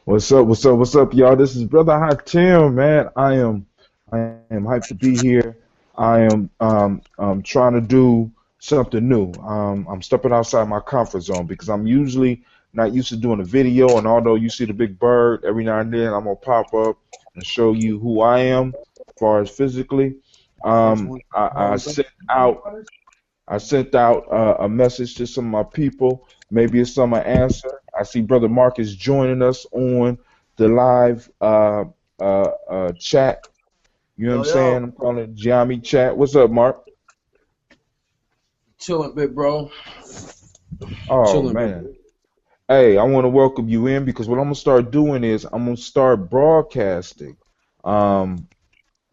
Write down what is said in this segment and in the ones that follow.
What's up? What's up? What's up, y'all? This is Brother Hatim, man. I am hyped to be here. I am trying to do something new. I'm stepping outside my comfort zone because I'm usually not used to doing a video. And although you see the big bird every now and then, I'm gonna pop up and show you who I am, as far as physically. I sent out a message to some of my people. Maybe it's some answer. I see Brother Marcus joining us on the live chat. You know what I'm Yo, saying? yo, I'm calling it Gye-Nyame chat. What's up, Mark? chilling, big bro. Oh Chilling, big man. bro. Hey, I want to welcome you in because what I'm gonna start doing is I'm gonna start broadcasting. Um,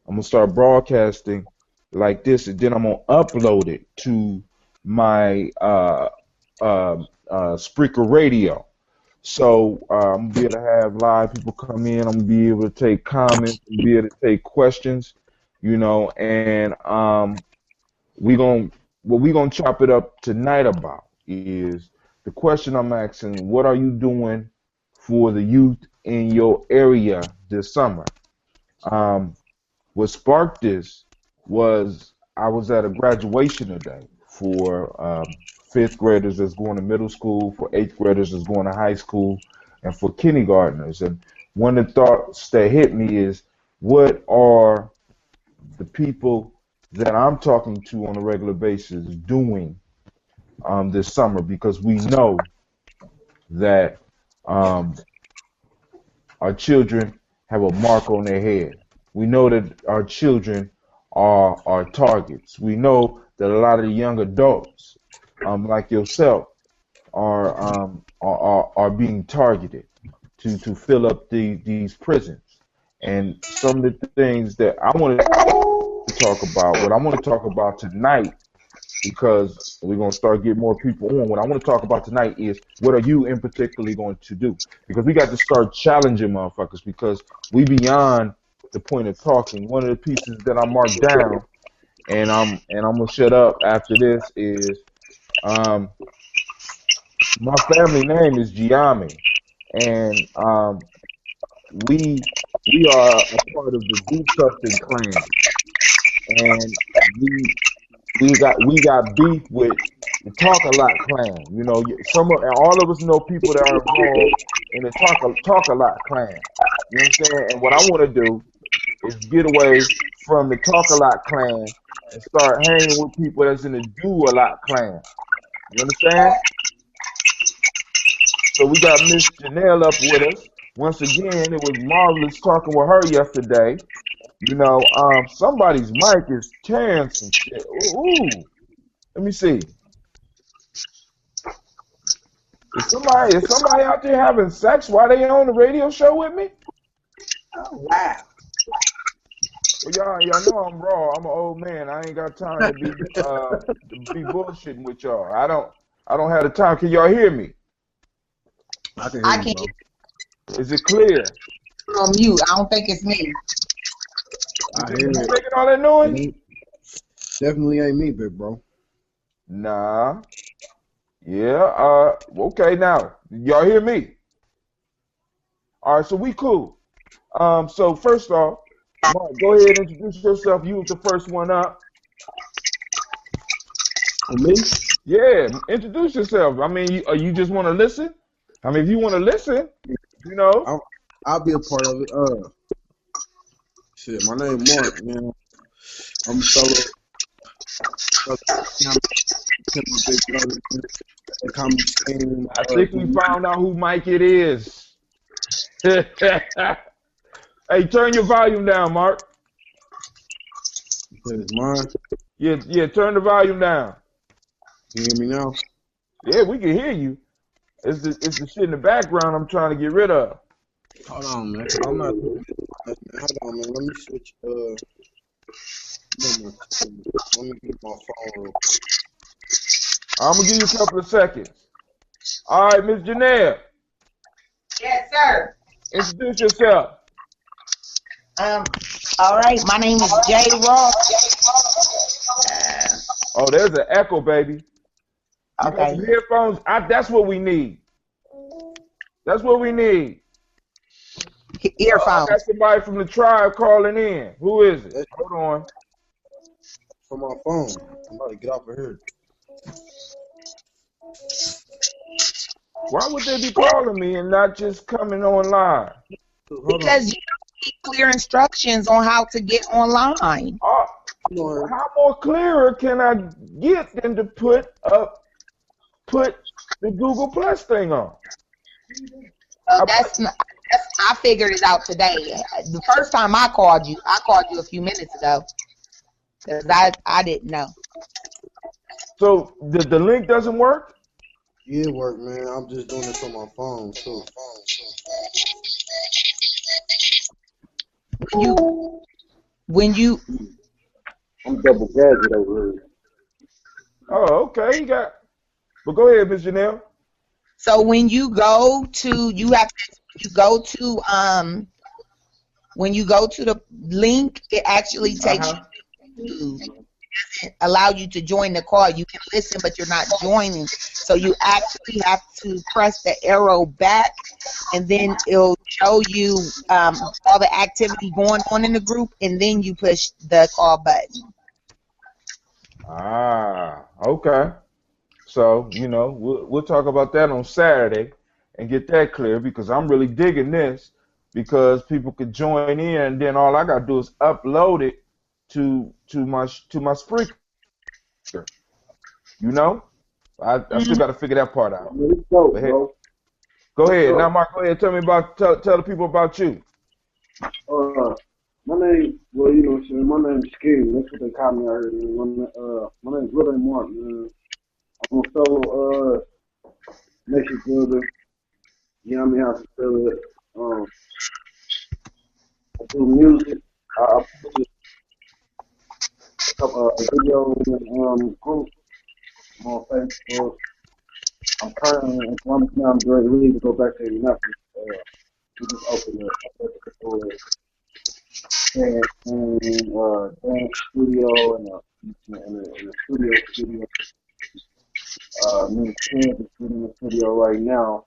I'm gonna start broadcasting like this, and then I'm gonna upload it to my Spreaker Radio. So I'm gonna be able to have live people come in. I'm gonna be able to take comments, and be able to take questions, and we gonna what we gonna chop it up tonight about is the question I'm asking: what are you doing for the youth in your area this summer? Um, what sparked this was I was at a graduation today for fifth graders that's going to middle school, for eighth graders that's going to high school, and for kindergartners. And one of the thoughts that hit me is, what are the people that I'm talking to on a regular basis doing this summer? Because we know that um, our children have a mark on their head. We know that our children are our targets. We know that a lot of the young adults, like yourself, are being targeted to fill up these prisons. And some of the things that I want to talk about, what I want to talk about tonight, because we're going to start getting more people on. What I want to talk about tonight is, what are you in particularly going to do? Because we got to start challenging motherfuckers, because we beyond the point of talking. One of the pieces that I marked down, and I'm gonna shut up after this, is um, my family name is Gye-Nyame, and we we are a part of the Do Something clan, and we got beef with the Talk a Lot clan. And all of us know people that are involved in the Talk a Lot clan. You know what I'm saying? And what I want to do is get away from the Talk a Lot clan and start hanging with people that's in the Do a Lot clan. You understand? So we got Ms.Janell up with us. Once again, it was marvelous talking with her yesterday. Somebody's mic is tearing some shit. Ooh, let me see. Is somebody out there having sex while they on the radio show with me? Oh, wow. Well, y'all know I'm raw. I'm an old man. I ain't got time to be bullshitting with y'all. I don't have the time. Can y'all hear me? I can I hear you, can't bro. Is it clear? on mute. I don't think it's me. I You hear you it. making all that noise? Definitely ain't me, big bro. Nah. Yeah. Okay. Now, y'all hear me? All right. So we cool. So first off, Mark, go ahead and introduce yourself. You was the first one up. For me, Yeah. Introduce yourself. I mean, you just want to listen? I mean, if you want to listen, you know. I'll be a part of it. Shit, my name Mark, man. I'm a fellow my big brother, the comedy scene. I think we found out who Mike it is. Hey, turn your volume down, Mark. It's mine. Yeah, turn the volume down. You hear me now? Yeah, we can hear you. It's the shit in the background I'm trying to get rid of. Hold on, man. I'm not. Hold on, man. Let me switch. Let me get my phone real quick. I'm gonna give you a couple of seconds. All right, Ms.Janell, Yes, sir. introduce yourself. All right. My name is Jay Ross. Oh, there's an echo, baby. You got Okay. some headphones? That's what we need. That's what we need. I earphones. got somebody from the tribe calling in. Who is it? That's Hold on. from my phone. I'm about to get off of here. Why would they be calling me and not just coming online? Hold on. Because you don't get clear instructions on how to get online. How more clearer can I get than to put the Google Plus thing on? So I figured it out today. The first time I called you a few minutes ago because I didn't know. So the link doesn't work? Yeah, it work, man. I'm just doing this on my phone too. When you I'm double gadget over here. Oh, okay. But go ahead, Ms.Janell. so when you go to when you go to the link, it actually takes you to allow you to join the call. You can listen, but you're not joining. So you actually have to press the arrow back, and then it'll show you all the activity going on in the group, and then you push the call button. Okay. So, we'll talk about that on Saturday and get that clear because I'm really digging this because people could join in and then all I got to do is upload it to my Spreaker. I still got to figure that part out. Go ahead. Now, Mark, go ahead. Tell the people about you. My name, my name is King. That's what they call me out here. My name is Brother Mark, man. I'm a fellow nation builder. Gye-Nyame House builder. I do music. I put a couple of videos and groups on Facebook. I'm currently in Columbus now. I'm ready to leave to go back to Indianapolis. We just opened a dance studio and a studio. Me and Ken is shooting a studio right now.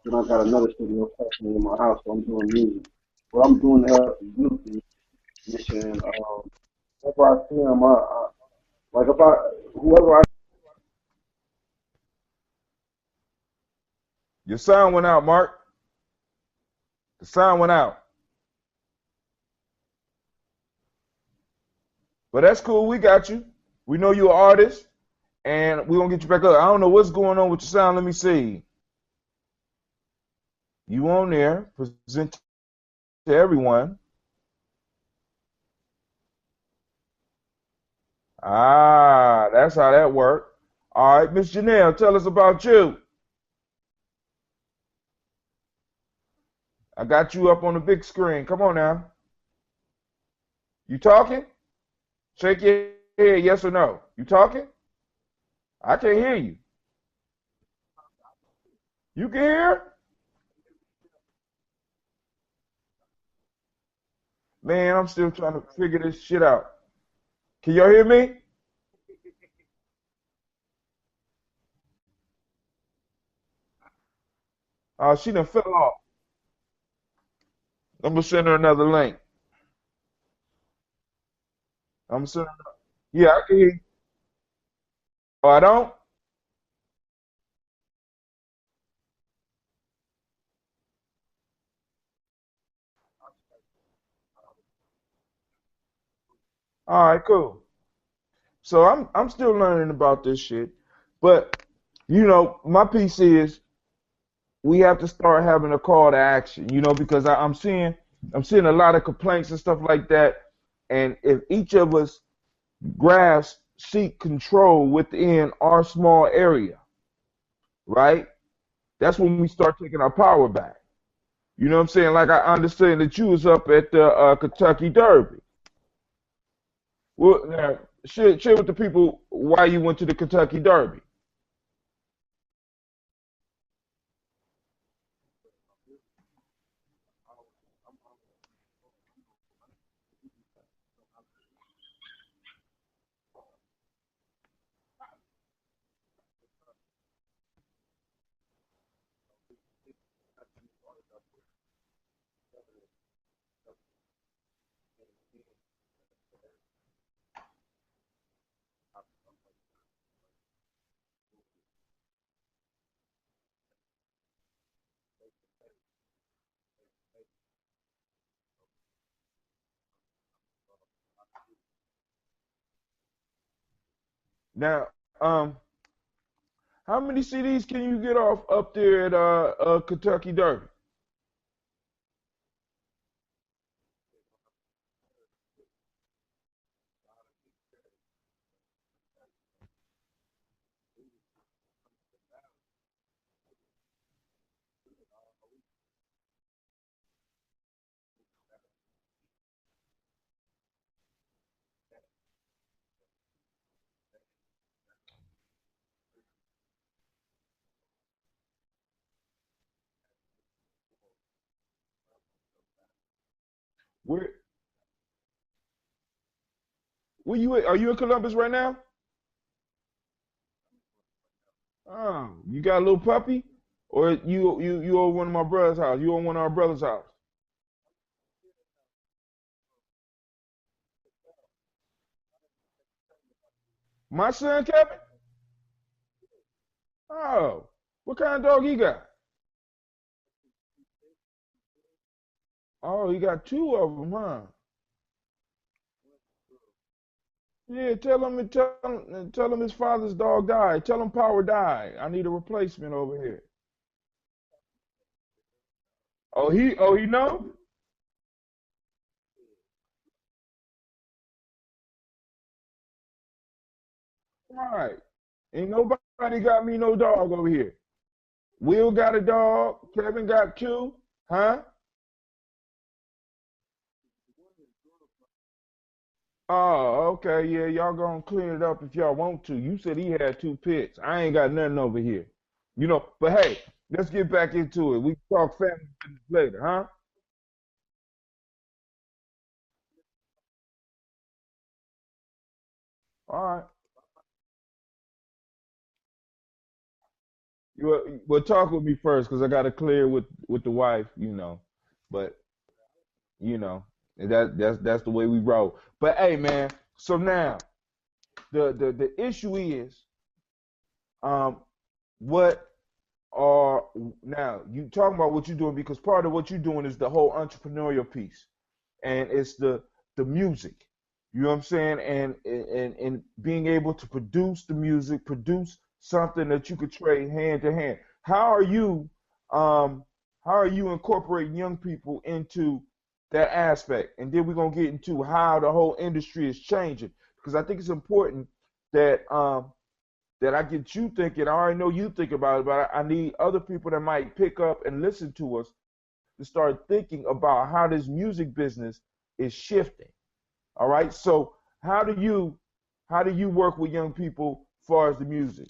Then I got another studio personally in my house, so I'm doing music. What I'm doing to help the youth mission. Whenever I see them, whoever I. Your sound went out, Mark. The sound went out. But that's cool. We got you. We know you're an artist, and we're going to get you back up. I don't know what's going on with your sound. Let me see. You on there. Present to everyone. That's how that worked. All right, Ms.Janell, tell us about you. I got you up on the big screen. Come on now. You talking? Shake your head, yes or no. You talking? I can't hear you. You can hear? Man, I'm still trying to figure this shit out. Can y'all hear me? She done fell off. I'm gonna send her another link. I'm gonna send her. Yeah, I can hear you. Oh, I don't? All right, cool. So I'm still learning about this shit, but my piece is we have to start having a call to action. Because I'm seeing a lot of complaints and stuff like that, and if each of us grasp seek control within our small area, right? That's when we start taking our power back. You know what I'm saying? Like I understand that you was up at the Kentucky Derby. Well, now share with the people why you went to the Kentucky Derby. Now, how many CDs can you get off up there at Kentucky Derby? Where where you at? Are you in Columbus right now? Oh, you got a little puppy, or you over one of my brother's house? You on one of our brother's house? My son Kevin? Oh, what kind of dog he got? Oh, he got two of them, huh? Yeah, tell him his father's dog died. Tell him Power died. I need a replacement over here. Oh he know? Right. Ain't nobody got me no dog over here. Will got a dog. Kevin got two. Huh? Oh, okay. Yeah, y'all gonna clean it up if y'all want to. You said he had two pits. I ain't got nothing over here. But hey, let's get back into it. We can talk family business later, huh? All right. Well, talk with me first because I got to clear with the wife. But you know that's the way we roll. But hey, man. So now the issue is um what are now you talking about what you're doing because part of what you're doing is the whole entrepreneurial piece and it's the music. You know what I'm saying? And being able to produce the music, produce something that you could trade hand to hand. Um how are you incorporating young people into that aspect? And then we're gonna get into how the whole industry is changing because I think it's important that I get you thinking. I already know you think about it, but I need other people that might pick up and listen to us to start thinking about how this music business is shifting. All right. So how do you work with young people as far as the music?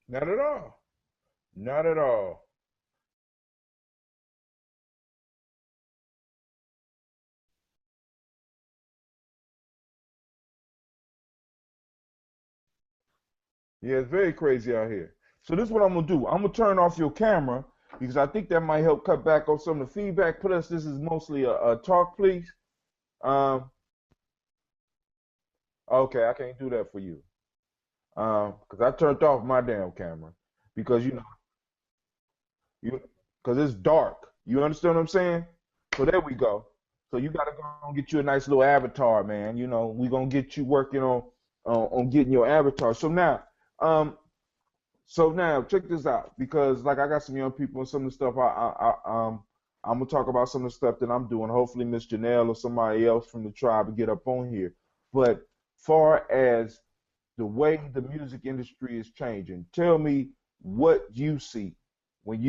Not at all. Not at all. Yeah, it's very crazy out here. So this is what I'm gonna do. I'm gonna turn off your camera, because I think that might help cut back on some of the feedback. Plus, this is mostly a talk, please. Um, okay, I can't do that for you. Because I turned off my damn camera because you because it's dark. You understand what I'm saying? So there we go. So you gotta go and get you a nice little avatar, man. We gonna get you working on getting your avatar. Um, so now check this out because like I got some young people and some of the stuff I'm gonna talk about some of the stuff that I'm doing. Hopefully Ms.Janell or somebody else from the tribe will get up on here. But far as the way the music industry is changing, tell me what you see when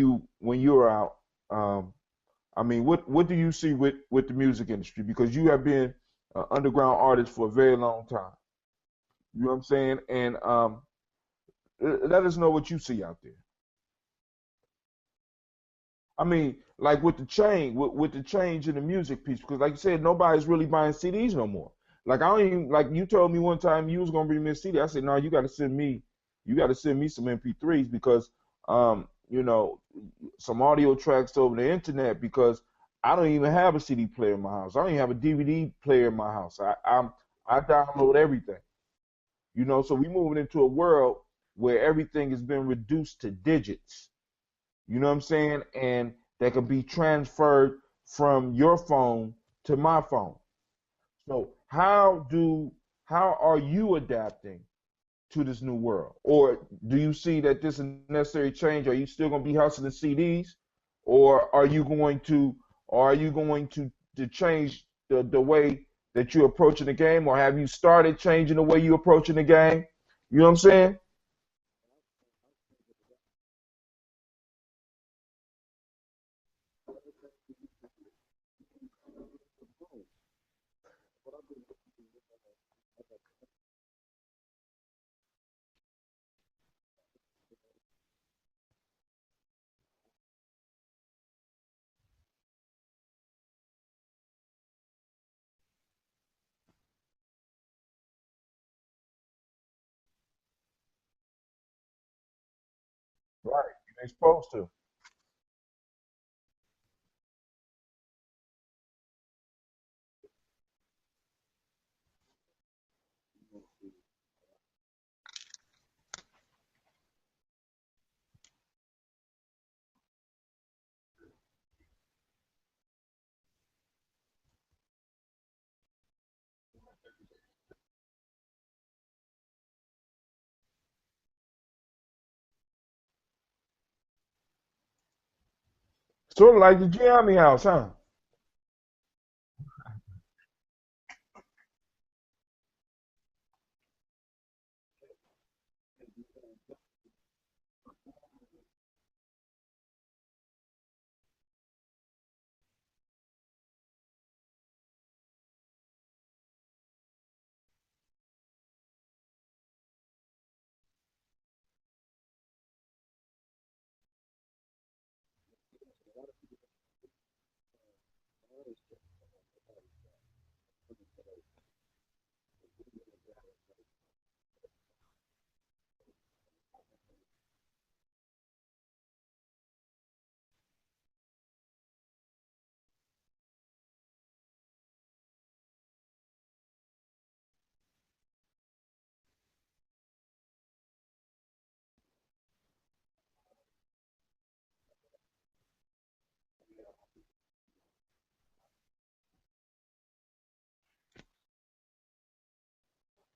you're out. Um, I mean, what do you see with the music industry? Because you have been an underground artist for a very long time. You know what I'm saying? And let us know what you see out there. I mean, like with the change in the music piece, because like you said, nobody's really buying CDs no more. Like I don't even like you told me one time you was gonna bring me a CD. I said, no, you got to send me some MP3s because you know, some audio tracks over the internet because I don't even have a CD player in my house. I don't even have a DVD player in my house. I download everything. So we moving into a world where everything has been reduced to digits. You know what I'm saying? And that can be transferred from your phone to my phone. So how are you adapting to this new world? Or do you see that this is a necessary change? Are you still going to be hustling CDs? Or are you going to change the way that you're approaching the game? Or have you started changing the way you're approaching the game? You know what I'm saying? Right. You're supposed to. Sort of like the Gye-Nyame house, huh?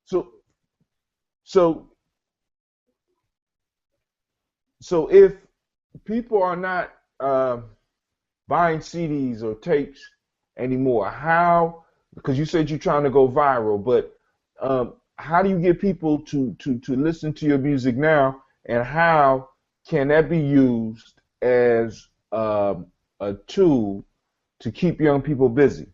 So so so if people are not buying CDs or tapes anymore, how? Because you said you're trying to go viral, but how do you get people to listen to your music now, and how can that be used as a tool to keep young people busy?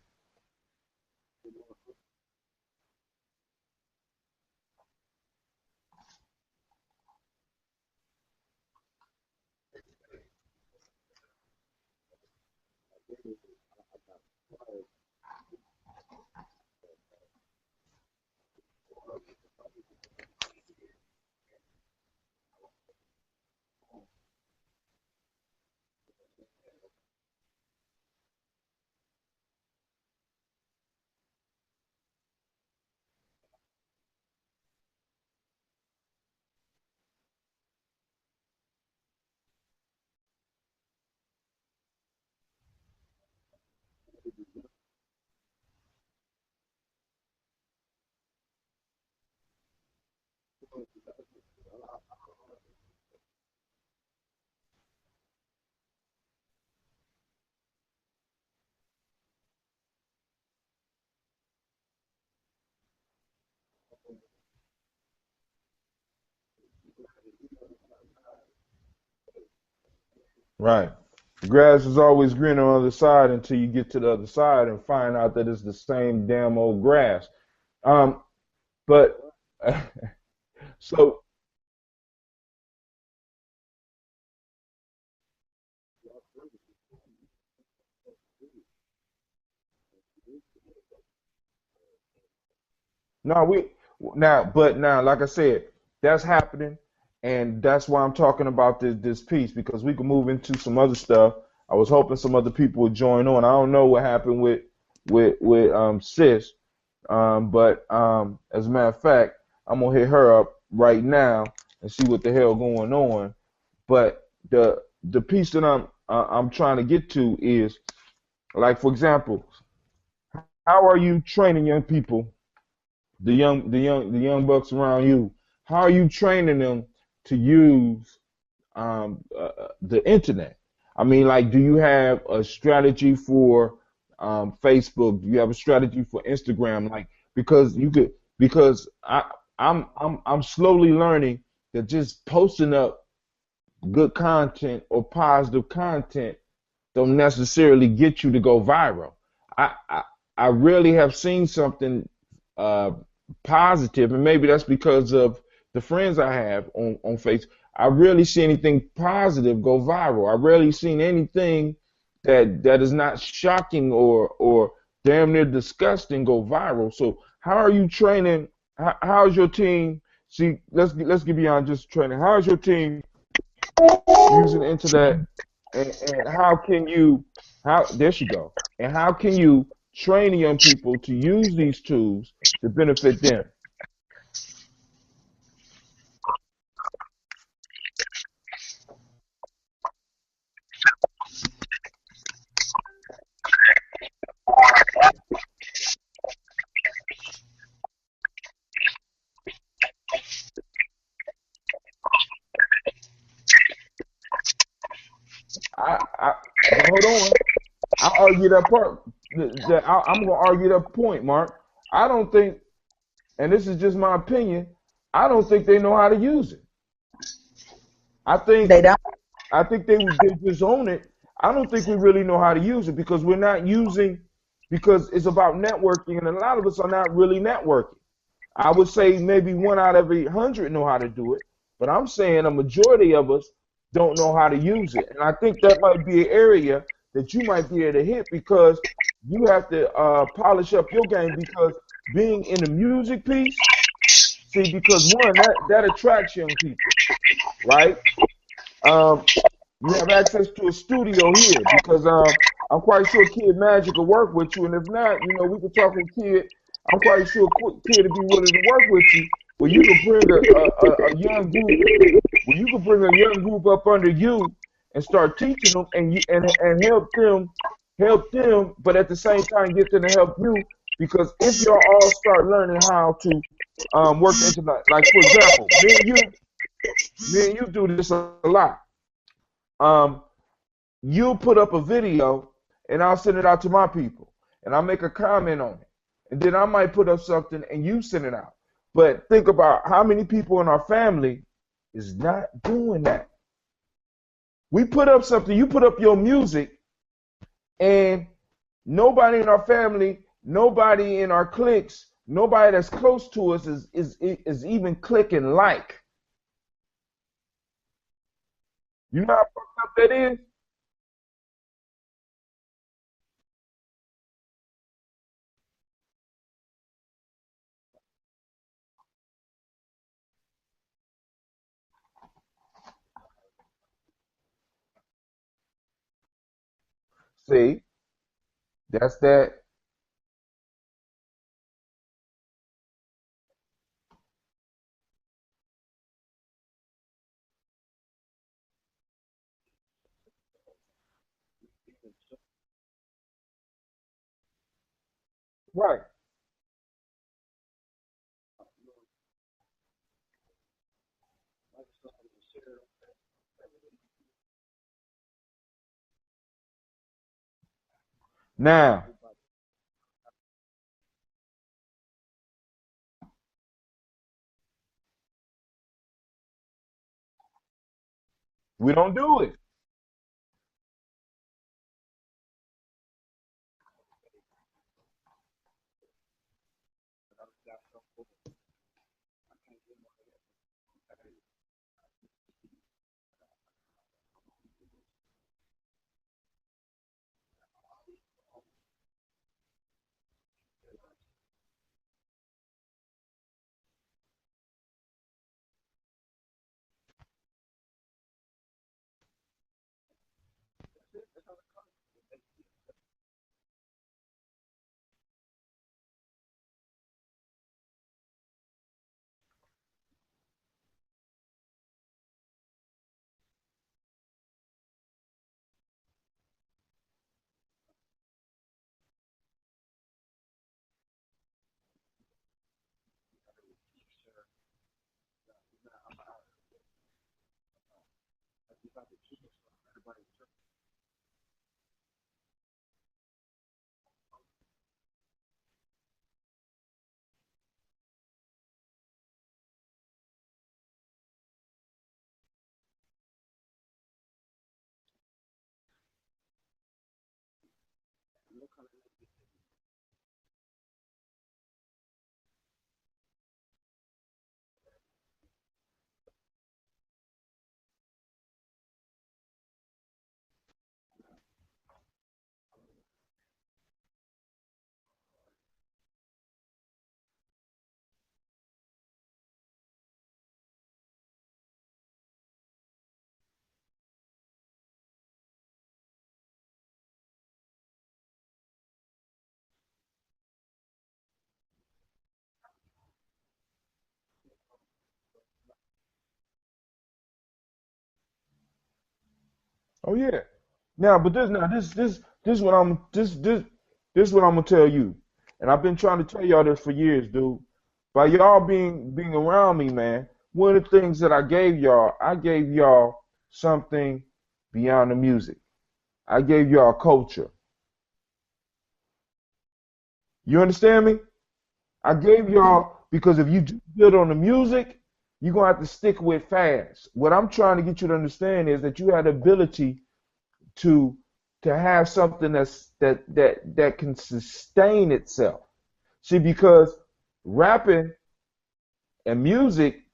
Right. The grass is always greener on the other side until you get to the other side and find out that it's the same damn old grass. Um, but so no, but now, like I said, that's happening, and that's why I'm talking about this piece because we can move into some other stuff. I was hoping some other people would join on. I don't know what happened with sis, but as a matter of fact, I'm gonna hit her up right now and see what the hell going on. But the piece that I'm trying to get to is like, for example, how are you training young people, the young bucks around you? How are you training them to use the internet? I mean, like, do you have a strategy for Facebook? Do you have a strategy for Instagram? Like, because I'm slowly learning that just posting up good content or positive content don't necessarily get you to go viral. I really have seen something uh, positive, and maybe that's because of the friends I have on Facebook. I rarely see anything positive go viral. I rarely seen anything that is not shocking or damn near disgusting go viral. So how are you training? How's your team? See, let's get beyond just training. How's your team using the internet, and how can you how there she go, and how can you train young people to use these tools to benefit them? I but hold on, I'll argue that part. I'm gonna argue that point, Mark. I don't think, and this is just my opinion, I don't think they know how to use it. I think They don't. I think they just own it. I don't think we really know how to use it because we're not using, because it's about networking, and a lot of us are not really networking. I would say maybe one out of every 100 know how to do it, but I'm saying a majority of us don't know how to use it. And I think that might be an area that you might be able to hit because you have to polish up your game because being in the music piece, see, because one, that attracts young people, right? Um, you have access to a studio here because I'm quite sure Kid Magic will work with you, and if not, we can talk with Kid. I'm quite sure Kid to be willing to work with you, where you could bring a young group, where you could bring a young group up under you and start teaching them and help them, but at the same time get them to help you because if y'all all start learning how to work the internet, like for example, me and you do this a lot. Um, you'll put up a video and I'll send it out to my people and I'll make a comment on it. And then I might put up something and you send it out. But think about how many people in our family is not doing that. We put up something, you put up your music, and nobody in our family, nobody in our cliques, nobody that's close to us is even clicking like. You know how fucked up that is? See, that's that. Right. Now, we don't do it. Oh yeah. Now, but this what I'm this what I'm gonna tell you. And I've been trying to tell y'all this for years, dude. By y'all being around me, man, one of the things that I gave y'all something beyond the music. I gave y'all culture. You understand me? I gave y'all because if you just build on the music, you're gonna have to stick with fast. What I'm trying to get you to understand is that you had the ability to have something that can sustain itself. See, because rapping and music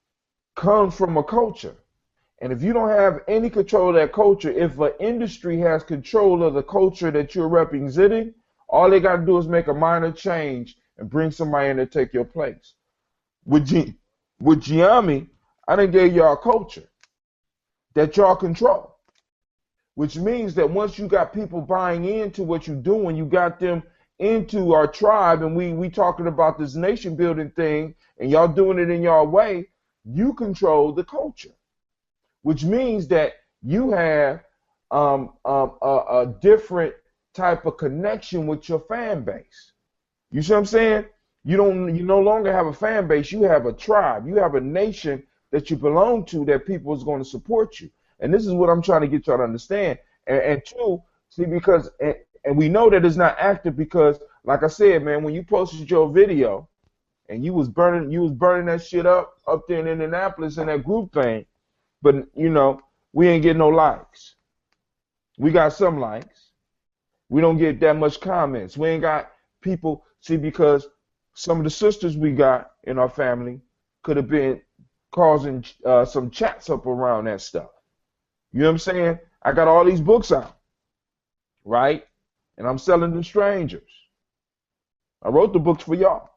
comes from a culture. And if you don't have any control of that culture, if an industry has control of the culture that you're representing, all they got to do is make a minor change and bring somebody in to take your place. With Gye-Nyame, I done gave y'all a culture that y'all control, which means that once you got people buying into what you're doing, you got them into our tribe, and we talking about this nation building thing, and y'all doing it in your way, you control the culture, which means that you have a different type of connection with your fan base. You see what I'm saying? You no longer have a fan base, you have a tribe, you have a nation that you belong to that people is going to support you. And this is what I'm trying to get y'all to understand. And two, see, because and we know that it's not active because, like I said, man, when you posted your video and you was burning that shit up there in Indianapolis in that group thing, but we ain't getting no likes. We got some likes. We don't get that much comments. We ain't got people, see, because some of the sisters we got in our family could have been causing some chats up around that stuff. You know what I'm saying? I got all these books out, right? And I'm selling to strangers. I wrote the books for y'all,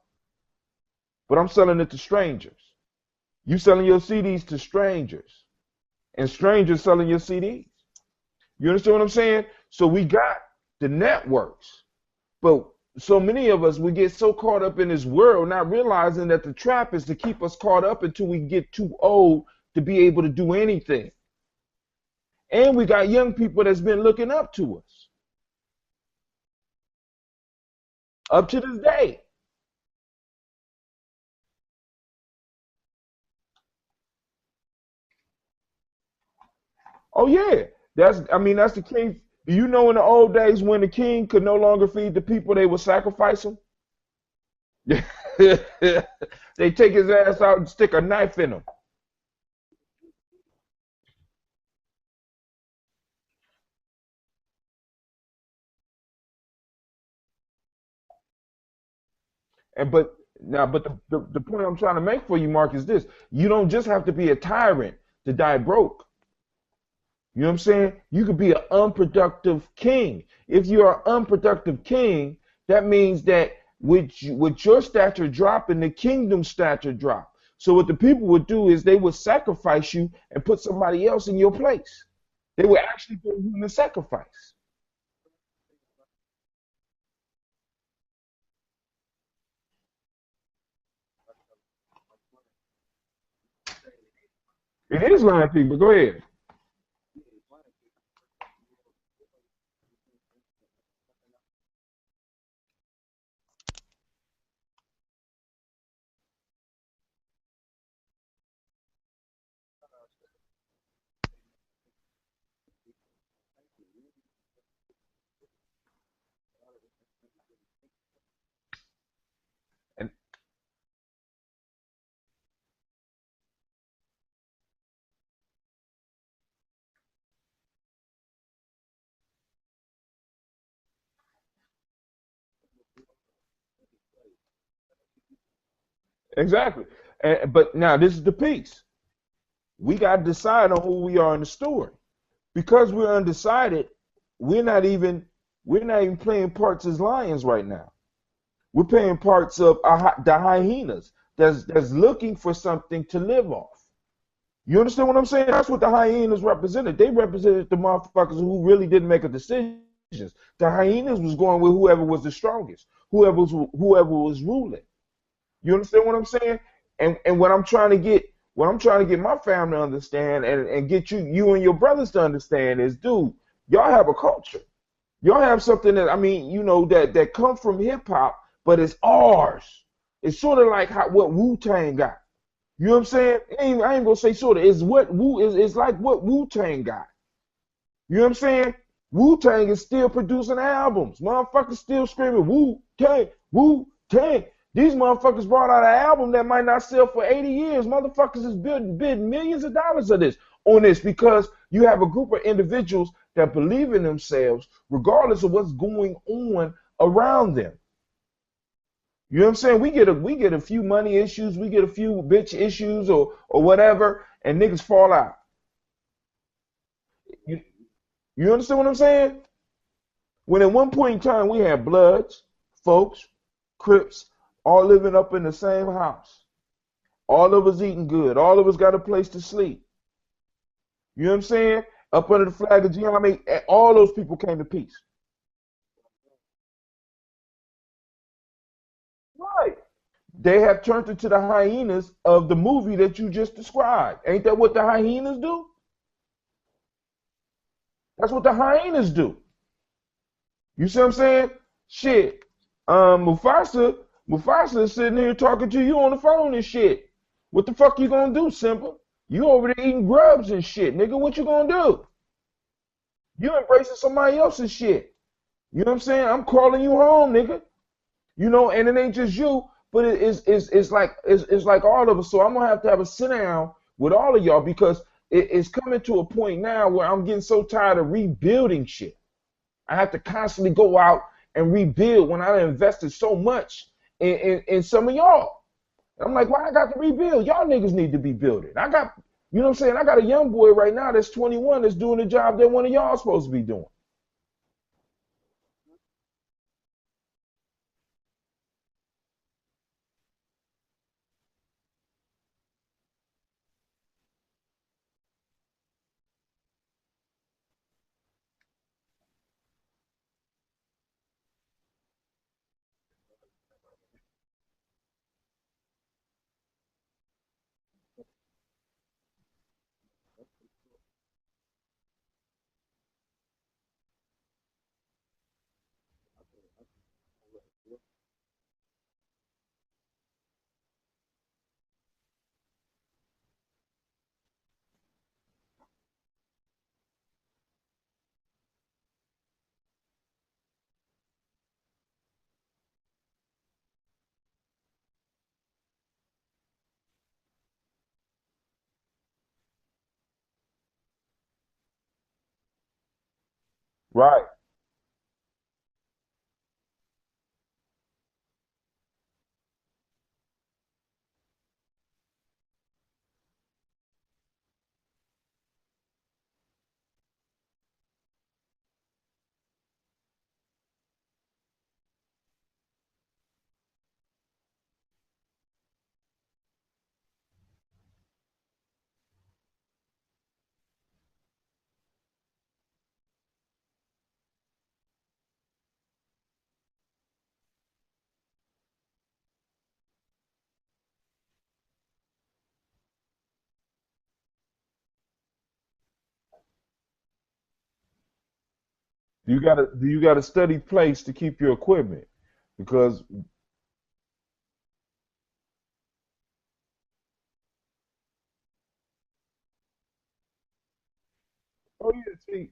but I'm selling it to strangers. You selling your CDs to strangers, and strangers selling your CDs. You understand what I'm saying? So we got the networks, but so many of us, we get so caught up in this world, not realizing that the trap is to keep us caught up until we get too old to be able to do anything. And we got young people that's been looking up to us up to this day. Oh yeah, that's the king. Do you know in the old days when the king could no longer feed the people, they would sacrifice him? They take his ass out and stick a knife in him. And but Now, but the point I'm trying to make for you, Mark, is this: you don't just have to be a tyrant to die broke. You know what I'm saying? You could be an unproductive king. If you're an unproductive king, that means that with your stature dropping, the kingdom stature drop. So what the people would do is they would sacrifice you and put somebody else in your place. They would actually put you in the sacrifice. It is lying people. Go ahead. And exactly. But now this is the piece. We got to decide on who we are in the story. Because we're undecided, we're not even we're not even playing parts as lions right now. We're playing parts of the hyenas that's looking for something to live off. You understand what I'm saying? That's what the hyenas represented. They represented the motherfuckers who really didn't make a decision. The hyenas was going with whoever was the strongest, whoever was ruling. You understand what I'm saying? And what I'm trying to get my family to understand and get you and your brothers to understand is, dude, y'all have a culture. Y'all have something that I mean, that come from hip hop, but it's ours. It's sort of like what Wu Tang got. You know what I'm saying? I ain't gonna say sort of. It's what Wu is. It's like what Wu Tang got. You know what I'm saying? Wu Tang is still producing albums. Motherfuckers still screaming Wu Tang, Wu Tang. These motherfuckers brought out an album that might not sell for 80 years. Motherfuckers is bidding millions of dollars of this on this because you have a group of individuals that believe in themselves regardless of what's going on around them. You know what I'm saying? We get a few money issues, we get a few bitch issues or whatever, and niggas fall out. You, you understand what I'm saying? When at one point in time we had Bloods, folks, Crips, all living up in the same house. All of us eating good. All of us got a place to sleep. You know what I'm saying? Up under the flag of Gye-Nyame, all those people came to peace. Right. They have turned into the hyenas of the movie that you just described. Ain't that what the hyenas do? That's what the hyenas do. You see what I'm saying? Shit. Mufasa is sitting here talking to you on the phone and shit. What the fuck you gonna do, Simba? You over there eating grubs and shit, nigga. What you gonna do? You embracing somebody else's shit. You know what I'm saying? I'm calling you home, nigga. And it ain't just you, but it's like all of us. So I'm gonna have to have a sit down with all of y'all because it's coming to a point now where I'm getting so tired of rebuilding shit. I have to constantly go out and rebuild when I invested so much in some of y'all. I'm like, why I got to rebuild? Y'all niggas need to be building. You know what I'm saying? I got a young boy right now that's 21 that's doing the job that one of y'all supposed to be doing. Right. Do you got a steady place to keep your equipment? Because oh yeah, see,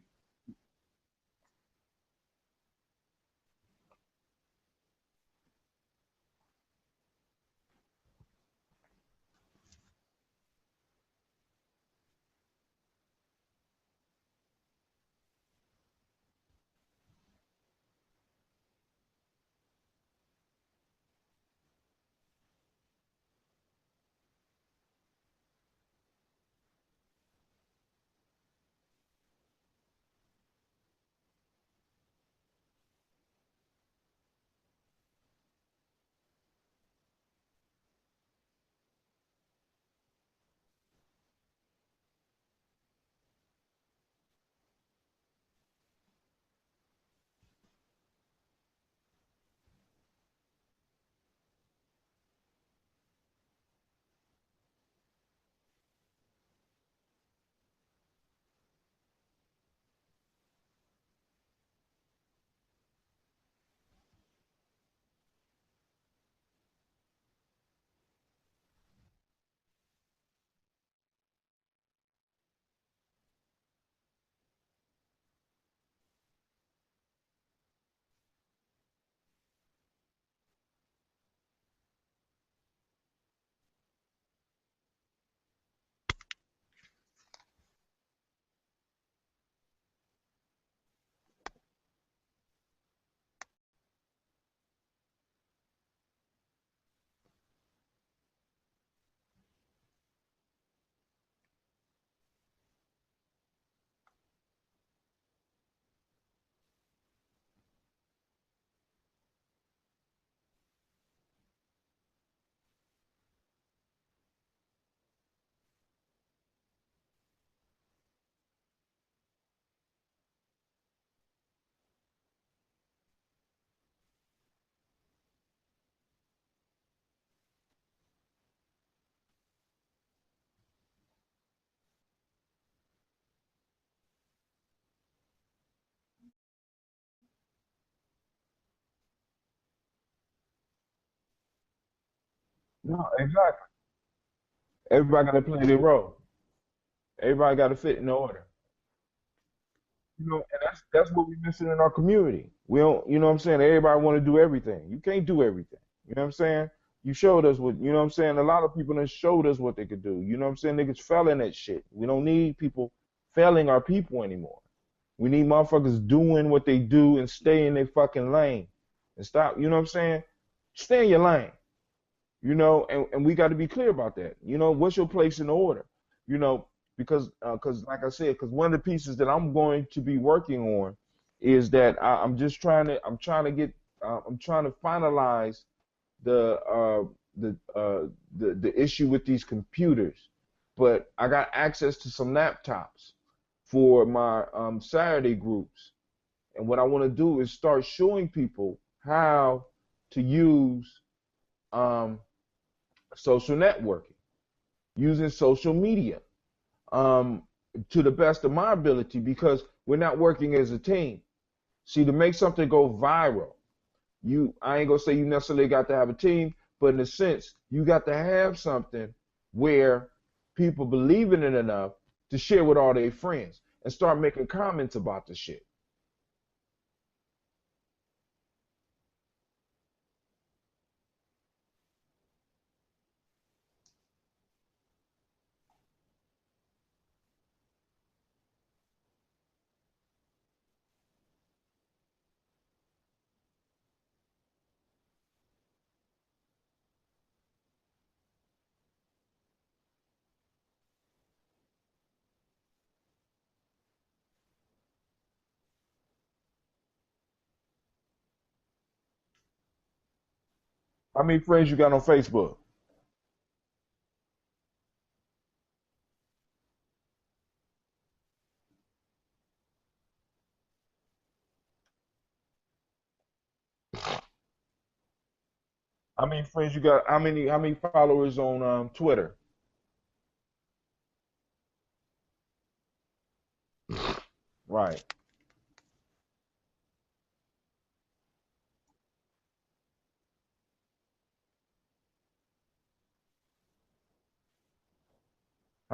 no, exactly. Everybody got to play their role. Everybody got to fit in order. And that's what we're missing in our community. We don't, you know what I'm saying? Everybody want to do everything. You can't do everything. You know what I'm saying? You showed us what, you know what I'm saying? A lot of people have showed us what they could do. You know what I'm saying? Niggas fell in that shit. We don't need people failing our people anymore. We need motherfuckers doing what they do and stay in their fucking lane and stop, you know what I'm saying? Stay in your lane. And we got to be clear about that. What's your place in the order? You know, because like I said, because one of the pieces that I'm going to be working on is that I'm trying to finalize the the issue with these computers, but I got access to some laptops for my Saturday groups, and what I want to do is start showing people how to use um, social networking, using social media um, to the best of my ability because we're not working as a team. See, to make something go viral, I ain't gonna say you necessarily got to have a team, but in a sense, you got to have something where people believe in it enough to share with all their friends and start making comments about the shit. How many friends you got on Facebook? How many friends you got? How many followers on Twitter? Right.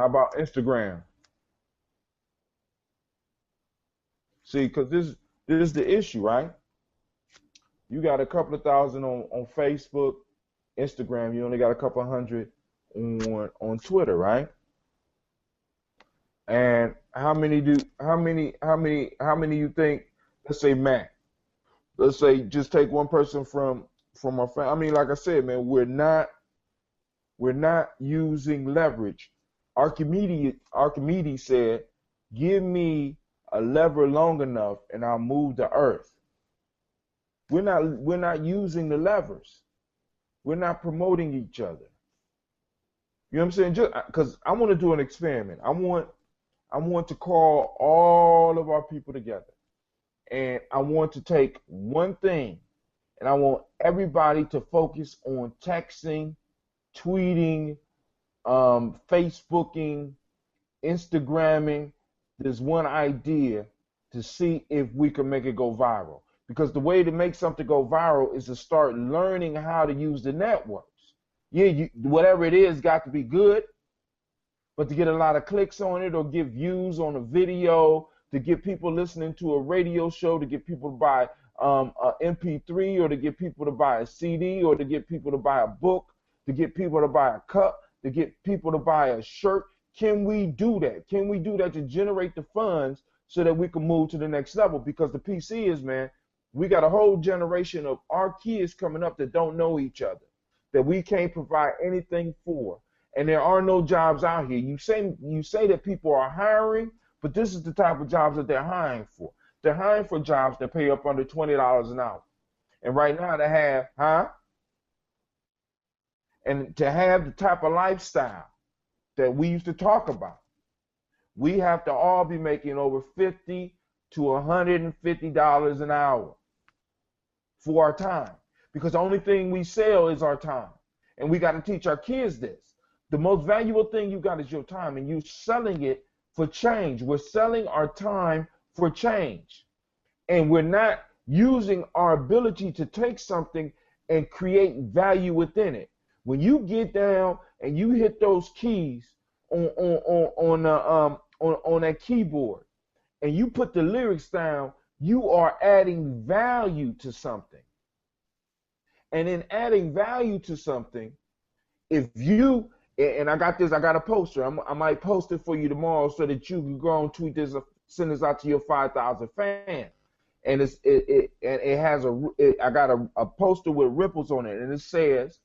How about Instagram? See, because this is the issue, right? You got a couple of thousand on Facebook, Instagram. You only got a couple hundred on Twitter, right? And how many you think? Let's say Matt. Let's say just take one person from our family. I mean, like I said, man, we're not using leverage. Archimedes said, "Give me a lever long enough, and I'll move the earth." We're not using the levers. We're not promoting each other. You know what I'm saying? Just because I want to do an experiment. I want to call all of our people together, and I want to take one thing, and I want everybody to focus on texting, tweeting, Facebooking, Instagramming this one idea to see if we can make it go viral. Because the way to make something go viral is to start learning how to use the networks. Yeah, whatever it is got to be good, but to get a lot of clicks on it or get views on a video, to get people listening to a radio show, to get people to buy a MP3, or to get people to buy a CD, or to get people to buy a book, to get people to buy a cup, to get people to buy a shirt. Can we do that? Can we do that to generate the funds so that we can move to the next level? Because the PC is, man, we got a whole generation of our kids coming up that don't know each other, that we can't provide anything for. And there are no jobs out here. You say that people are hiring, but this is the type of jobs that they're hiring for. They're hiring for jobs that pay up under $20 an hour. And right now they have, and to have the type of lifestyle that we used to talk about, we have to all be making over $50 to $150 an hour for our time. Because the only thing we sell is our time. And we got to teach our kids this. The most valuable thing you got is your time, and you're selling it for change. We're selling our time for change. And we're not using our ability to take something and create value within it. When you get down and you hit those keys on that keyboard and you put the lyrics down, you are adding value to something. And in adding value to something, if you, and I got a poster. I might post it for you tomorrow so that you can go and tweet this, send this out to your 5,000 fans. And I got a poster with ripples on it, and it says,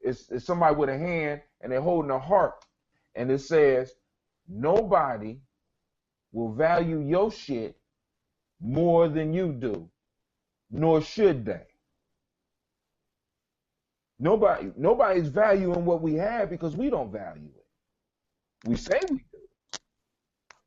it's somebody with a hand and they're holding a heart, and it says, nobody will value your shit more than you do, nor should they. Nobody's valuing what we have because we don't value it. We say we do,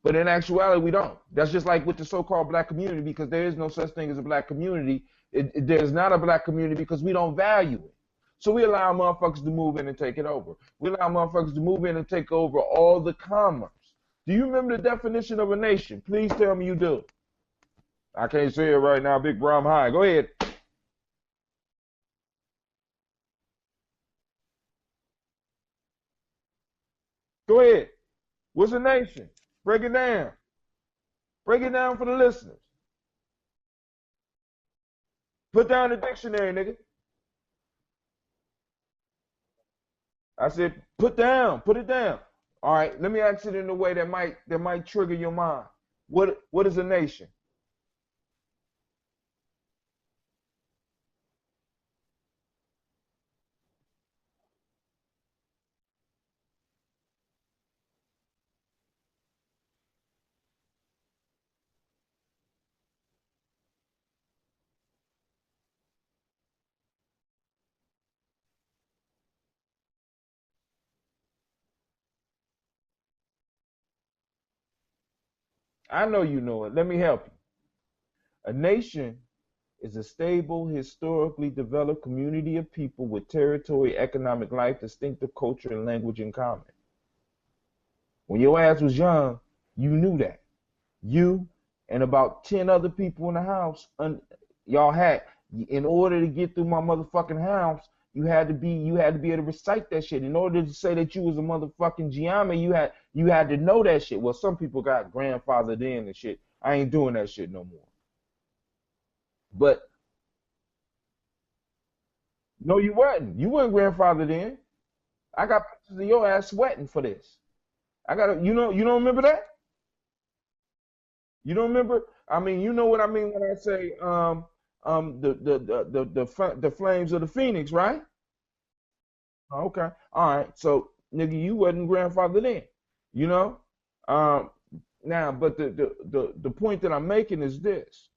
but in actuality we don't. That's just like with the so-called black community, because there is no such thing as a black community. There's not a black community because we don't value it. So we allow motherfuckers to move in and take it over. We allow motherfuckers to move in and take over all the commerce. Do you remember the definition of a nation? Please tell me you do. I can't say it right now, Big Bro, I'm high. Go ahead. Go ahead. What's a nation? Break it down. Break it down for the listeners. Put down the dictionary, nigga. I said, put it down. All right, let me ask it in a way that might trigger your mind. What is a nation? I know you know it. Let me help you. A nation is a stable, historically developed community of people with territory, economic life, distinctive culture, and language in common. When your ass was young, you knew that. You and about 10 other people in the house, y'all had, in order to get through my motherfucking house, you had to be able to recite that shit. In order to say that you was a motherfucking Gye-Nyame, you had to know that shit. Well, some people got grandfathered in and shit. I ain't doing that shit no more. But no, you wasn't. You weren't grandfathered in. I got pictures of your ass sweating for this. You don't remember that? You don't remember? I mean, you know what I mean when I say the flames of the phoenix, right? Okay. All right. So, nigga, you wasn't grandfathered in, you know? Um, Now, but the point that I'm making is this.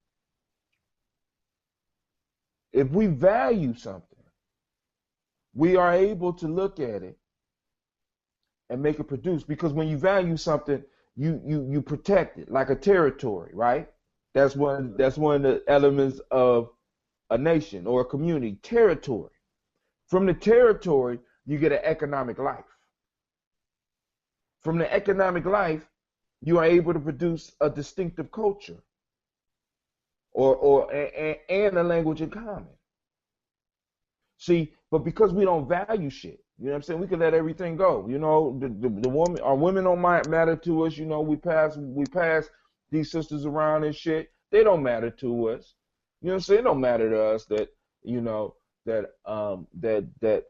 If we value something, we are able to look at it and make it produce. Because when you value something, you protect it like a territory, right? That's one of the elements of a nation or a community, territory. From the territory, you get an economic life. From the economic life, you are able to produce a distinctive culture and a language in common. See, but because we don't value shit, you know what I'm saying? We could let everything go. You know, the woman, our women don't matter to us. You know, we pass these sisters around and shit. They don't matter to us. You know what I'm saying? It don't matter to us that, you know, that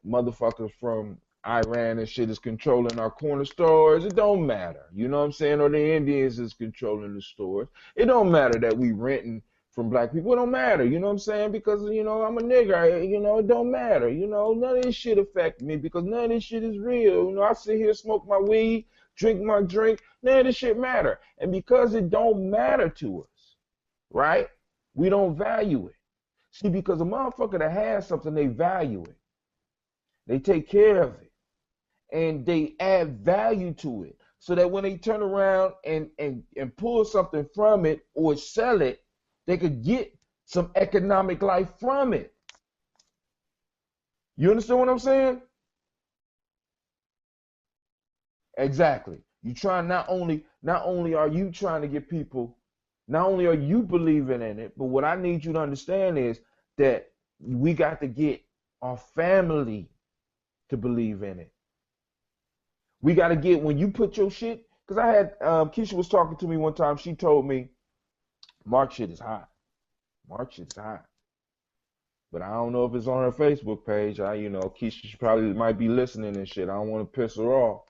motherfuckers from Iran and shit is controlling our corner stores. It don't matter. You know what I'm saying? Or the Indians is controlling the stores. It don't matter that we renting from black people. It don't matter. You know what I'm saying? Because, you know, I'm a nigga. You know, it don't matter. You know, none of this shit affect me because none of this shit is real. You know, I sit here, smoke my weed, drink my drink. None of this shit matter. And because it don't matter to us, right? We don't value it. See, because a motherfucker that has something, they value it. They take care of it. And they add value to it. So that when they turn around and pull something from it or sell it, they could get some economic life from it. You understand what I'm saying? Exactly. You try not only are you trying to get people, not only are you believing in it, but what I need you to understand is that we got to get our family to believe in it. We got to get, when you put your shit, because I had Keisha was talking to me one time. She told me Mark shit is hot. Mark shit's hot. But I don't know if it's on her Facebook page. You know, Keisha, she probably might be listening and shit. I don't want to piss her off.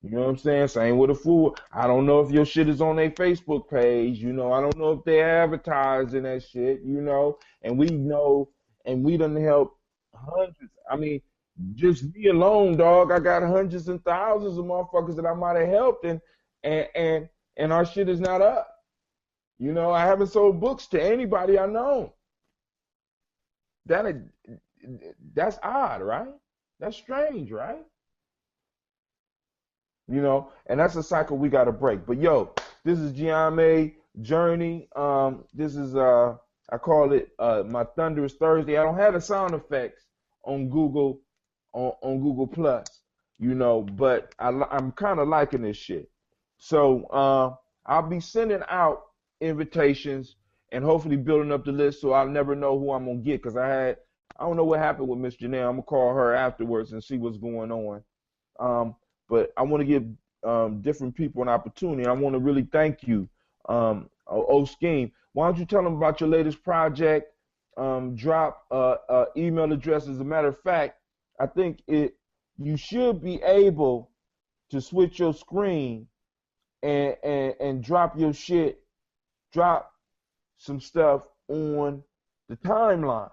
You know what I'm saying? Same with a fool. I don't know if your shit is on their Facebook page. You know, I don't know if they're advertising that shit, you know. And we know, and we done help hundreds. I mean, just me alone, dog. I got hundreds and thousands of motherfuckers that I might have helped, and our shit is not up. You know, I haven't sold books to anybody I know. That's odd, right? That's strange, right? You know, and that's a cycle we got to break. But yo, this is Gye-Nyame Journey. This is I call it my Thunderous Thursday. I don't have the sound effects on Google on Google Plus, you know, but I'm kind of liking this shit. So I'll be sending out invitations and hopefully building up the list so I'll never know who I'm gonna get because I don't know what happened with Ms.Janell. I'm gonna call her afterwards and see what's going on. But I want to give different people an opportunity. I want to really thank you, Oscheme. Why don't you tell them about your latest project? Drop email address. As a matter of fact, I think you should be able to switch your screen and drop your shit, drop some stuff on the timeline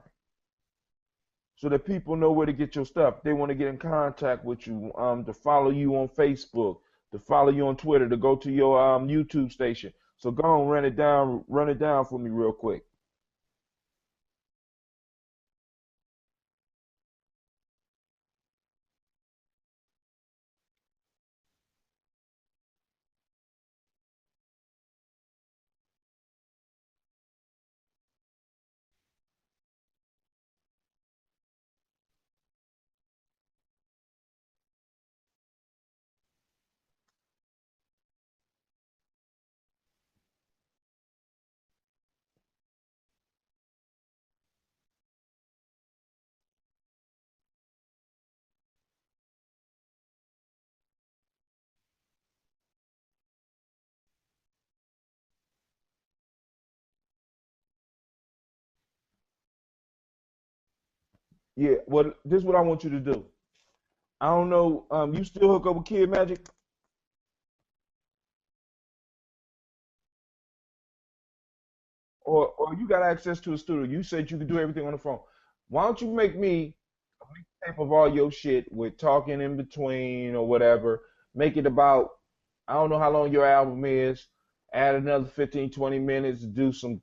so that people know where to get your stuff. They want to get in contact with you, to follow you on Facebook, to follow you on Twitter, to go to your YouTube station. So go on, run it down for me real quick. Yeah, well, this is what I want you to do. I don't know, you still hook up with Kid Magic? Or you got access to a studio. You said you could do everything on the phone. Why don't you make me a mixtape of all your shit with talking in between or whatever? Make it about, I don't know how long your album is. Add another 15, 20 minutes to do some,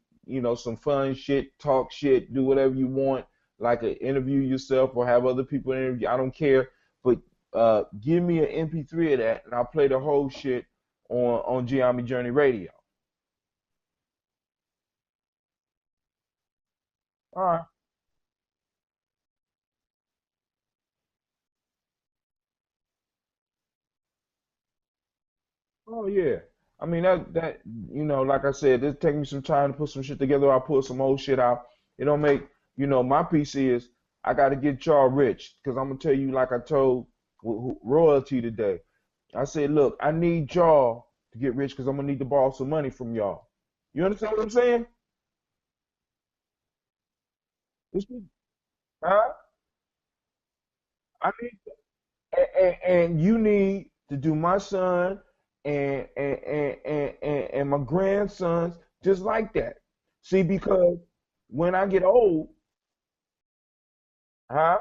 some fun shit, talk shit, do whatever you want, like interview yourself or have other people interview. I don't care. But give me an MP3 of that and I'll play the whole shit on Gye-Nyame Journey Radio. All right. Oh yeah. I mean that like I said, it take me some time to put some shit together. I'll pull some old shit out. It don't make my PC is I got to get y'all rich because I'm gonna tell you like I told royalty today. I said, look, I need y'all to get rich because I'm gonna need to borrow some money from y'all. You understand what I'm saying? Huh? I need and you need to do my son and my grandsons just like that. See, because when I get old, huh?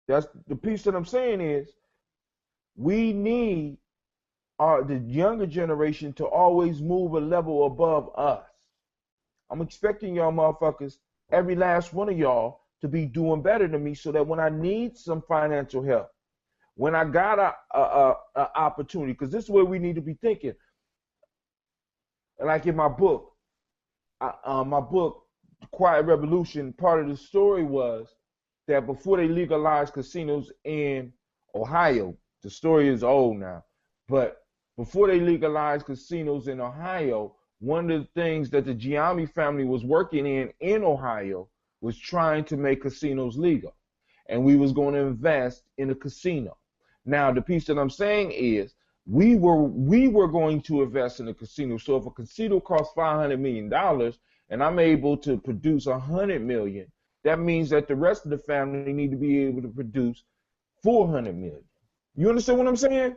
That's the piece that I'm saying is we need the younger generation to always move a level above us. I'm expecting y'all motherfuckers, every last one of y'all, to be doing better than me so that when I need some financial help, when I got a opportunity, because this is where we need to be thinking. Like in my book, Quiet Revolution, part of the story was that before they legalized casinos in Ohio, the story is old now, but before they legalized casinos in Ohio, one of the things that the Gye-Nyame family was working in Ohio was trying to make casinos legal. And we was going to invest in a casino. Now, the piece that I'm saying is we were going to invest in a casino. So if a casino costs $500 million and I'm able to produce 100 million, that means that the rest of the family need to be able to produce 400 million. You understand what I'm saying?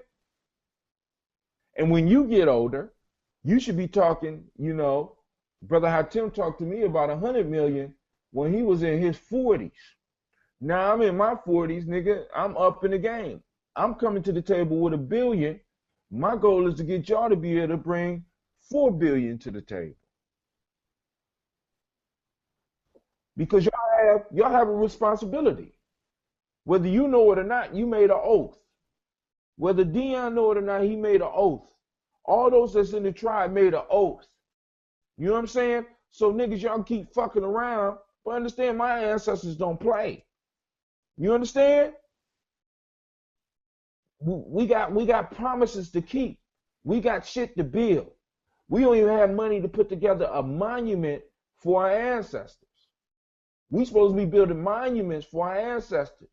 And when you get older, you should be talking, Brother Hatim talked to me about 100 million when he was in his 40s. Now I'm in my 40s, nigga. I'm up in the game. I'm coming to the table with $1 billion. My goal is to get y'all to be able to bring $4 billion to the table. Because y'all have a responsibility. Whether you know it or not, you made an oath. Whether Dion know it or not, he made an oath. All those that's in the tribe made an oath. You know what I'm saying? So niggas, y'all keep fucking around, but understand my ancestors don't play. You understand? We got promises to keep. We got shit to build. We don't even have money to put together a monument for our ancestors. We supposed to be building monuments for our ancestors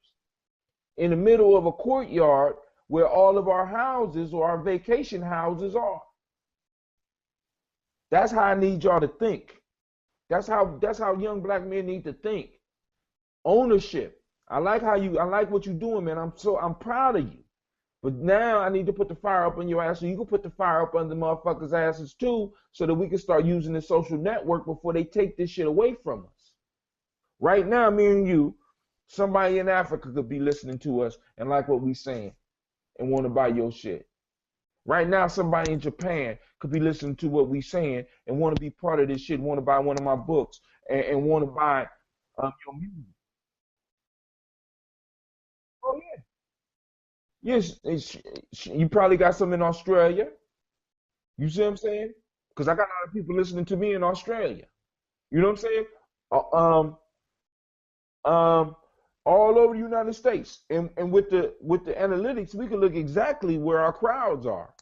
in the middle of a courtyard where all of our houses or our vacation houses are. That's how I need y'all to think. That's how young black men need to think. Ownership. I like what you're doing, man. I'm proud of you. But now I need to put the fire up on your ass so you can put the fire up under motherfuckers' asses too, so that we can start using the social network before they take this shit away from us. Right now, me and you, somebody in Africa could be listening to us and like what we saying and want to buy your shit. Right now, somebody in Japan could be listening to what we saying and want to be part of this shit, want to buy one of my books and want to buy your music. Oh yeah. Yes, you probably got some in Australia. You see what I'm saying? Because I got a lot of people listening to me in Australia. You know what I'm saying? Uh, Um, um, all over the United States, and with the analytics, we can look exactly where our crowds are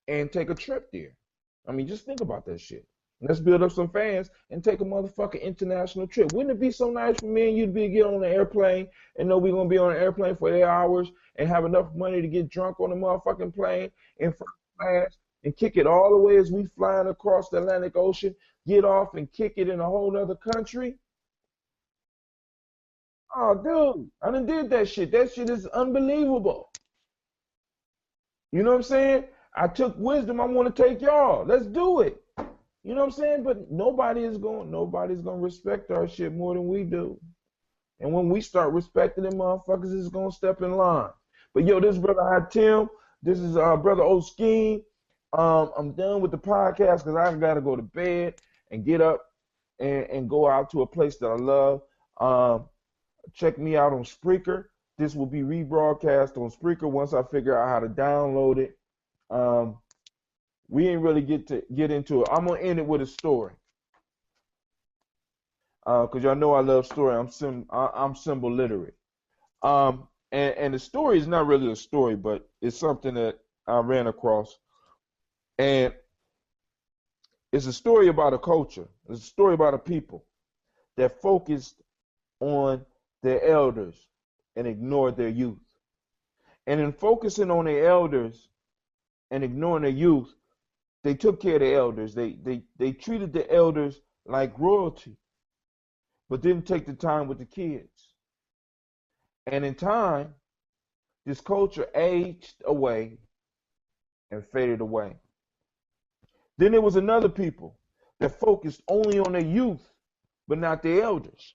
and take a trip there. I mean, just think about that shit. Let's build up some fans and take a motherfucking international trip. Wouldn't it be so nice for me and you to be get on an airplane and know we're gonna be on an airplane for 8 hours and have enough money to get drunk on the motherfucking plane in first class and kick it all the way as we flying across the Atlantic Ocean, get off and kick it in a whole other country? Oh, dude, I done did that shit. That shit is unbelievable. You know what I'm saying? I took wisdom. I want to take y'all. Let's do it. You know what I'm saying? But nobody's gonna respect our shit more than we do. And when we start respecting them motherfuckers, it's gonna step in line. But yo, this is Brother Tim. This is Brother Oscheme. I'm done with the podcast because I gotta go to bed and get up and go out to a place that I love. Check me out on Spreaker. This will be rebroadcast on Spreaker once I figure out how to download it. We ain't really get into it. I'm gonna end it with a story. Cause y'all know I love story. I'm symbol literate. And the story is not really a story, but it's something that I ran across. And it's a story about a culture. It's a story about a people that focused on their elders and ignored their youth. And in focusing on their elders and ignoring their youth, they took care of the elders. They treated the elders like royalty, but didn't take the time with the kids. And in time, this culture aged away and faded away. Then there was another people that focused only on their youth, but not their elders.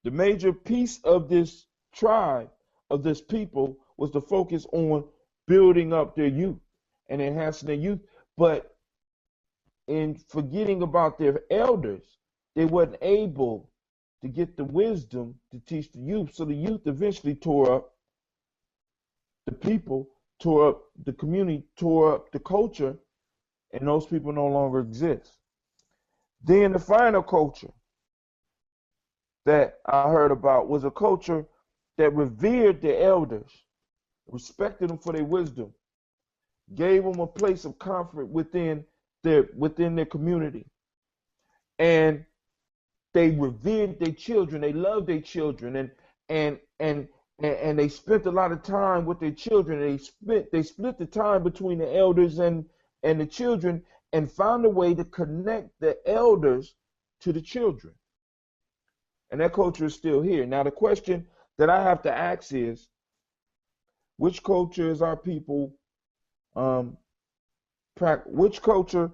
The major piece of this tribe, of this people, was to focus on building up their youth and enhancing their youth, but in forgetting about their elders, they weren't able to get the wisdom to teach the youth. So the youth eventually tore up the people, tore up the community, tore up the culture, and those people no longer exist. Then the final culture that I heard about was a culture that revered their elders, respected them for their wisdom, gave them a place of comfort within their community, and they revered their children. They loved their children, and they spent a lot of time with their children. They split the time between the elders and the children, and found a way to connect the elders to the children. And that culture is still here. Now the question that I have to ask is, which culture is our people? Which culture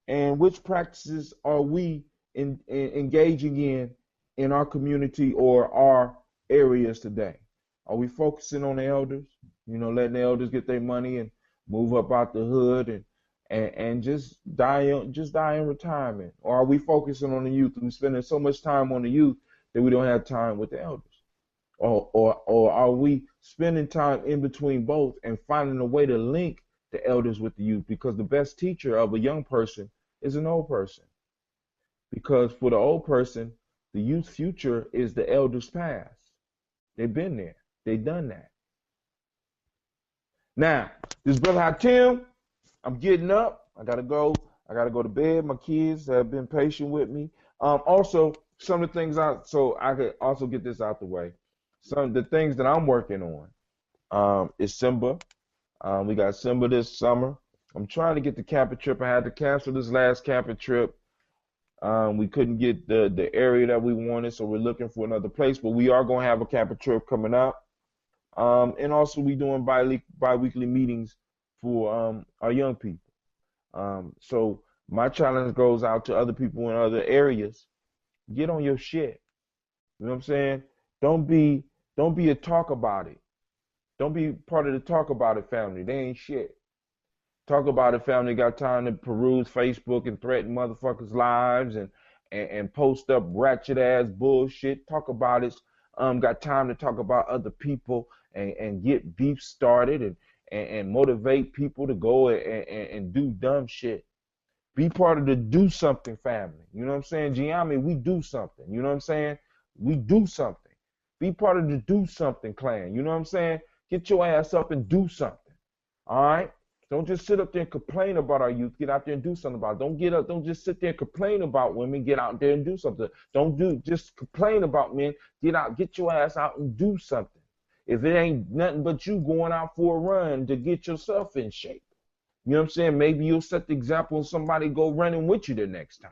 and which practices are we engaging in our community or our areas today? Are we focusing on the elders? You know, letting the elders get their money and move up out the hood and just die in retirement? Or are we focusing on the youth and spending so much time on the youth that we don't have time with the elders? Or are we spending time in between both and finding a way to link the elders with the youth? Because the best teacher of a young person is an old person. Because for the old person, the youth future is the elders' past. They've been there. They've done that. Now, this Brother Tim, I'm getting up. I gotta go to bed. My kids have been patient with me. Also, some of the things so I could also get this out the way. Some of the things that I'm working on is Simba. We got Simba this summer. I'm trying to get the camping trip. I had to cancel this last camping trip. We couldn't get the area that we wanted, so we're looking for another place. But we are going to have a camping trip coming up. And also we doing bi-weekly meetings for our young people. So my challenge goes out to other people in other areas. Get on your shit. You know what I'm saying? Don't be a talk about it. Don't be part of the talk about it family. They ain't shit. Talk about it family got time to peruse Facebook and threaten motherfuckers' lives and post up ratchet ass bullshit. Talk about it. Got time to talk about other people and get beef started and motivate people to go and do dumb shit. Be part of the do something family. You know what I'm saying? Gye-Nyame, we do something. You know what I'm saying? We do something. Be part of the do something clan. You know what I'm saying? Get your ass up and do something. All right? Don't just sit up there and complain about our youth. Get out there and do something about it. Don't get up. Don't just sit there and complain about women. Get out there and do something. Don't just complain about men. Get out. Get your ass out and do something. If it ain't nothing but you going out for a run to get yourself in shape. You know what I'm saying? Maybe you'll set the example and somebody go running with you the next time.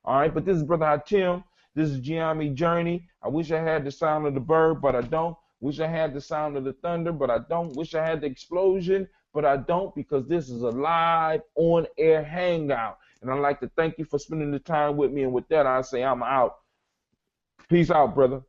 All right? But this is Brother Tim. This is Gye-Nyame Journey. I wish I had the sound of the bird, but I don't. Wish I had the sound of the thunder, but I don't. Wish I had the explosion, but I don't, because this is a live on-air hangout. And I'd like to thank you for spending the time with me. And with that, I say I'm out. Peace out, brother.